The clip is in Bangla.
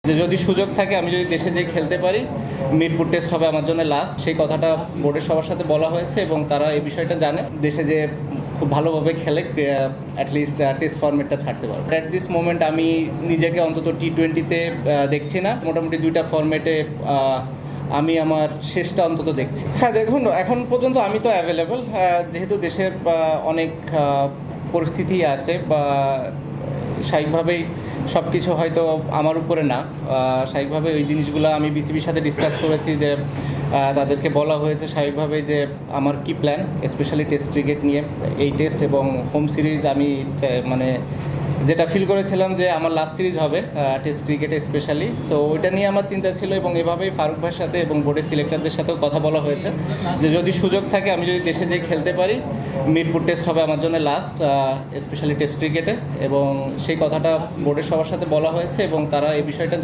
যে যদি সুযোগ থাকে আমি যদি দেশে যেয়ে খেলতে পারি, মিরপুর টেস্ট হবে আমার জন্য লাস্ট। সেই কথাটা বোর্ডের সবার সাথে বলা হয়েছে এবং তারা এই বিষয়টা জানে। দেশে যে খুব ভালোভাবে খেলে অ্যাটলিস্ট টেস্ট ফরম্যাটটা ছাড়তে পারবে। অ্যাট দিস মোমেন্ট আমি নিজেকে অন্তত টি-20-তে দেখছি না। মোটামুটি দুইটা ফরম্যাটে আমি আমার শেষটা অন্তত দেখছি। হ্যাঁ, দেখুন, এখন পর্যন্ত আমি তো অ্যাভেলেবল, যেহেতু দেশের অনেক পরিস্থিতি আছে বা স্বাভাবিকভাবেই সব কিছু হয়তো আমার উপরে না। স্বাভাবিকভাবে ওই জিনিসগুলো আমি বিসিবির সাথে ডিসকাস করেছি যে তাদেরকে বলা হয়েছে স্বাভাবিকভাবে যে আমার কি প্ল্যান, স্পেশালি টেস্ট ক্রিকেট নিয়ে। এই টেস্ট এবং হোম সিরিজ আমি মানে যেটা ফিল করেছিলাম যে আমার লাস্ট সিরিজ হবে টেস্ট ক্রিকেটে স্পেশালি। সো ওইটা নিয়ে আমার চিন্তা ছিল এবং এভাবেই ফারুক ভাইয়ের সাথে এবং বোর্ডের সিলেক্টরদের সাথেও কথা বলা হয়েছে যে যদি সুযোগ থাকে আমি যদি দেশে যেয়ে খেলতে পারি, মিরপুর টেস্ট হবে আমার জন্য লাস্ট, স্পেশালি টেস্ট ক্রিকেটে। এবং সেই কথাটা বোর্ডের সবার সাথে বলা হয়েছে এবং তারা এই বিষয়টা